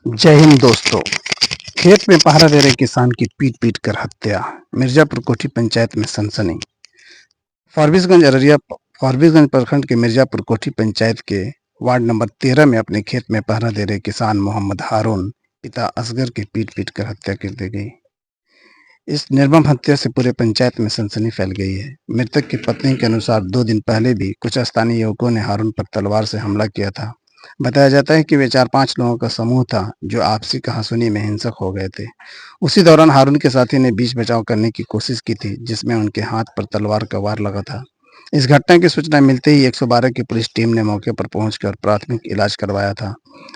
जय हिंद दोस्तों। खेत में पहरा दे रहे किसान की पीट पीट कर हत्या। मिर्जापुर कोठी पंचायत में सनसनी। फारबिसगंज प्रखंड के मिर्जापुर कोठी पंचायत के वार्ड नंबर 13 में अपने खेत में पहरा दे रहे किसान मोहम्मद हारून पिता असगर की पीट पीट कर हत्या कर दी गई। इस निर्मम हत्या से पूरे पंचायत में सनसनी फैल गई है। मृतक की पत्नी के अनुसार 2 दिन पहले भी कुछ स्थानीय युवकों ने हारून पर तलवार से हमला किया था। बताया जाता है कि वे 4-5 लोगों का समूह था जो आपसी कहासुनी में हिंसक हो गए थे। उसी दौरान हारून के साथी ने बीच बचाव करने की कोशिश की थी, जिसमें उनके हाथ पर तलवार का वार लगा था। इस घटना की सूचना मिलते ही 112 की पुलिस टीम ने मौके पर पहुंचकर प्राथमिक इलाज करवाया था।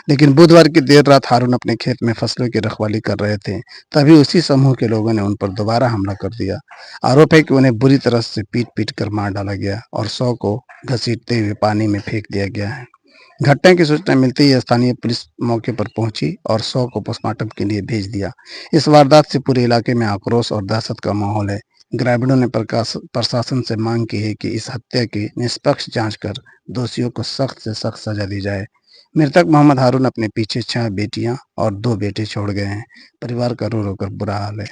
लेकिन बुधवार की देर रात हारून अपने खेत में फसलों की रखवाली कर रहे थे, तभी उसी समूह के लोगों ने उन पर दोबारा हमला कर दिया। आरोप है कि उन्हें बुरी तरह से पीट पीट कर मार डाला गया और 100 को घसीटते हुए पानी में फेंक दिया गया है। घटना की सूचना मिलते ही स्थानीय पुलिस मौके पर पहुंची और 100 को पोस्टमार्टम के लिए भेज दिया। इस वारदात से पूरे इलाके में आक्रोश और दहशत का माहौल है। ग्रामीणों ने प्रशासन से मांग की है कि इस हत्या की निष्पक्ष जांच कर दोषियों को सख्त से सख्त सजा दी जाए। मृतक मोहम्मद हारून अपने पीछे 6 बेटियां और 2 बेटे छोड़ गए हैं। परिवार का रो रो कर बुरा हाल है।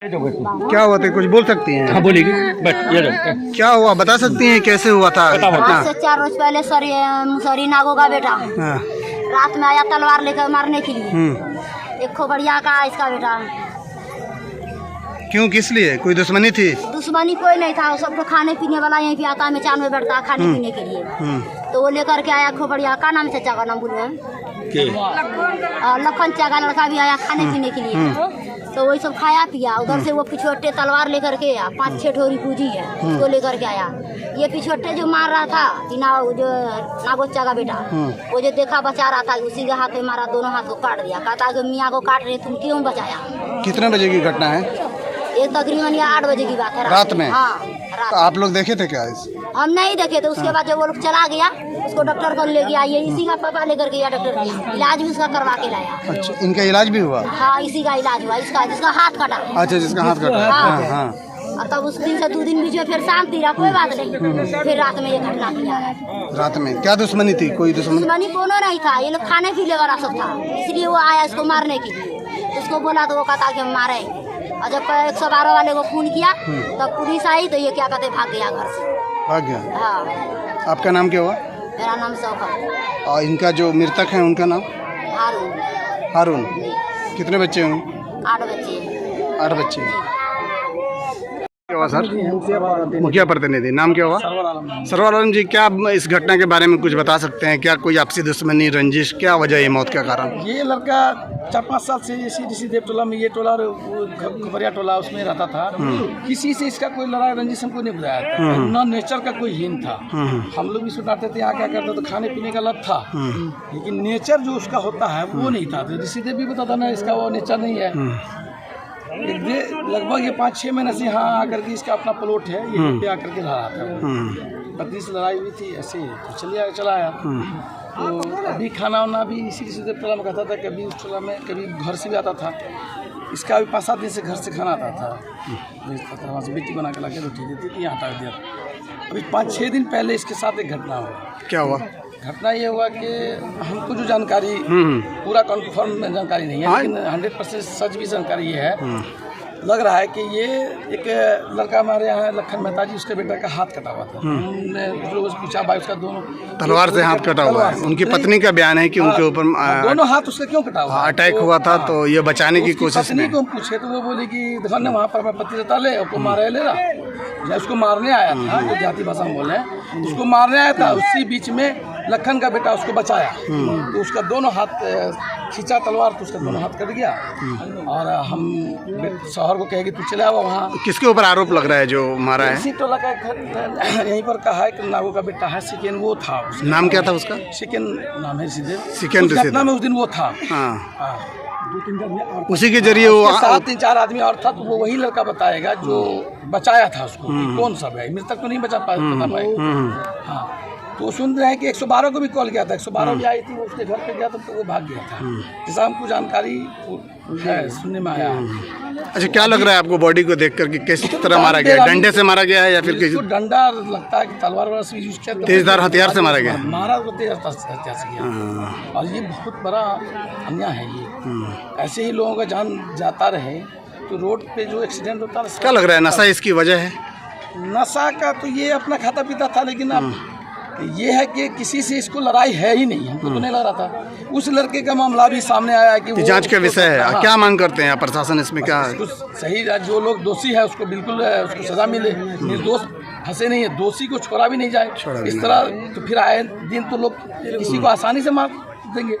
क्या हुआ था, कुछ बोल सकती हैं? हाँ बोलिए। बस ये लो। क्या हुआ बता सकती हैं, कैसे हुआ था? आज से 4 रोज पहले मुसरी नागो का बेटा हाँ। रात में आया तलवार लेकर मारने के लिए। एक खोबड़िया का इसका बेटा। क्यों, किस लिए? कोई दुश्मनी थी? दुश्मनी कोई नहीं था, वो सबको खाने पीने वाला यहीं पे आता है, में 4 में बैठता है खाने पीने के लिए। तो वो लेकर के आया खोबड़िया का नाम, चाचा का नाम बोले लखन चाचा, लड़का भी आया खाने पीने के लिए। तो वही सब खाया पिया। उधर से वो पिछोटे तलवार लेकर के आया, 5-6 ठोरी पूजी है उसको लेकर के आया। ये पिछोटे जो मार रहा था जो नागोच्चा का बेटा, वो जो देखा बचा रहा था, उसी के हाथ में मारा, दोनों हाथ को काट दिया। कहता कि मियाँ को काट रहे तुम क्यों बचाया? कितने बजे की घटना है? ये तकरीबन 8 बजे की बात है रात में। हाँ रात। तो आप लोग देखे थे क्या इस? हम नहीं देखे थे। उसके बाद जब वो लोग चला गया, उसको डॉक्टर को ले गया, ये इसी का पापा लेकर गया डॉक्टर के, इलाज भी उसका करवा के लाया। अच्छा, इनका इलाज भी हुआ? हाँ, इसी का इलाज हुआ, इसका जिसका हाथ कटा। अच्छा, जिसका हाथ कटा। हाँ। हाँ। और तब उस दिन से 2 दिन बीच में फिर शांति रहा, कोई बात नहीं। फिर रात में ये घटना किया। रात में क्या दुश्मनी थी? कोई दुश्मनी कोनो नहीं था, ये लोग खाने पीने वाला सब था, इसलिए वो आया इसको मारने के लिए। उसको बोला तो वो कहता कि हम मारेंगे। और जब 112 वाले को फोन किया तब पुलिस आई, तो ये क्या कहते भाग गया घर से। भाग गया? हाँ। आपका नाम क्या हुआ? मेरा नाम शौकत। और इनका जो मृतक है उनका नाम? हारून। हारून। कितने बच्चे हैं? 8 बच्चे। 8 बच्चे। क्या हुआ सर? मुखिया प्रतिनिधि, नाम क्या हुआ? सरवर आलम जी, क्या इस घटना के बारे में कुछ बता सकते हैं? क्या कोई आपसी दुश्मनी, रंजिश, क्या वजह है मौत का कारण? ये लड़का 4-5 साल से CDC देव टोला में, ये टोला और खबरिया टोला उसमें रहता था। किसी से इसका कोई लड़ाई रंजिश हमको नहीं बुझाया था, न नेचर का कोई हीन था। हम लोग भी सुनाते थे यहाँ क्या करते तो खाने पीने का लत था, लेकिन नेचर जो उसका होता है वो नहीं था। तो ऋषि देव भी बताता ना, इसका वो नेचर नहीं है। लगभग ये 5-6 महीने से यहाँ आकर के इसका अपना प्लॉट है, ये पे आकर के रहा था। पत्नी से लड़ाई हुई थी, ऐसे तो चला आया। तो अभी खाना वाना भी इसी टोला में खाता था, कभी उस टोला में, कभी घर से भी आता था। इसका भी 5-7 दिन से घर से खाना आता था, भेजता था, वहाँ से बेटी बना के ला के रोटी देती थी, यहाँ हटा दिया। अभी 5-6 दिन पहले इसके साथ एक घटना हुआ। क्या हुआ? घटना ये हुआ कि हमको जो जानकारी पूरा कन्फर्म जानकारी नहीं है, लेकिन 100% सच भी जानकारी ये है, लग रहा है कि ये एक लड़का हमारे यहाँ लखन मेहता जी, उसके बेटा का हाथ कटा हुआ था। हमने पूछा भाई उसका दोनों तलवार से हाथ कटा हुआ है। उनकी पत्नी का बयान है कि उनके ऊपर दोनों हाथ उसका क्यों कटा हुआ? अटैक हुआ था, तो ये बचाने की कोशिश पत्नी को पूछे तो वो बोली कि देखो ना वहाँ पर मैं पति रहता ले, उसको मारे ले रहा, उसको मारने आया था, जो जाति भाषा में बोले उसको मारने आया था। उसी बीच में लखन का बेटा उसको बचाया, तो उसका दोनों हाथ खींचा तलवार, तो उसका दोनों हाथ कट गया। और हम शहर को कहे कि तू चले आओ वहाँ। किसके ऊपर आरोप लग रहा है जो मारा है? इसी टोला का यहीं पर कहा है कि नागो का बेटा है, सिकेन वो था। नाम क्या था उसका? सिकेन नाम है ऋषिदेव। सिकेन घटना में उस दिन वो था। हाँ। उसी के जरिए वो 3-4 आदमी और था, तो वो वही लड़का बताएगा जो बचाया था उसको। कौन सा है, मृतक तो नहीं बचा पाए। हाँ, तो सुन रहे हैं कि 112 को भी कॉल किया था, 112 भी आई थी, वो उसके घर पे गया था तो वो भाग गया था। जैसा हमको जानकारी है, सुनने में आया। अच्छा, क्या लग रहा है आपको बॉडी को देखकर कि किस तरह मारा गया? डंडे से मारा गया है या फिर किसी डंडा लगता है कि तलवार वगैरह से यूज किया, तेजधार हथियार से मारा गया? मारा तो तेजधार हथियार से गया। और ये बहुत बड़ा अन्याय है ये। ऐसे ही लोगों का जान जाता रहे तो रोड पे जो एक्सीडेंट होता है। क्या लग रहा है नशा इसकी वजह है? नशा का तो ये अपना खाता पीता था, लेकिन अब ये है कि किसी से इसको लड़ाई है ही नहीं, हमको तो नहीं लग रहा था। उस लड़के का मामला भी सामने आया कि जांच का विषय है। क्या मांग करते हैं प्रशासन इसमें? क्या सही, जो लोग दोषी है उसको बिल्कुल उसको सजा मिले, निर्दोष फंसे नहीं है, दोषी को छोड़ा भी नहीं जाए इस तरह। तो फिर आए दिन तो लोग किसी को आसानी से मार देंगे।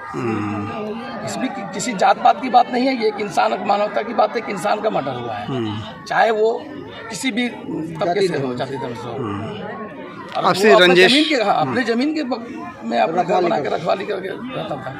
इसमें किसी जात पात की बात नहीं है, ये एक इंसान मानवता की बात है कि इंसान का मर्डर हुआ है, चाहे वो किसी भी तबके से हो, जाति धर्म से हो। आपसे रंजिश अपने जमीन के में अपना घर बना के रखवाली करके रहता था।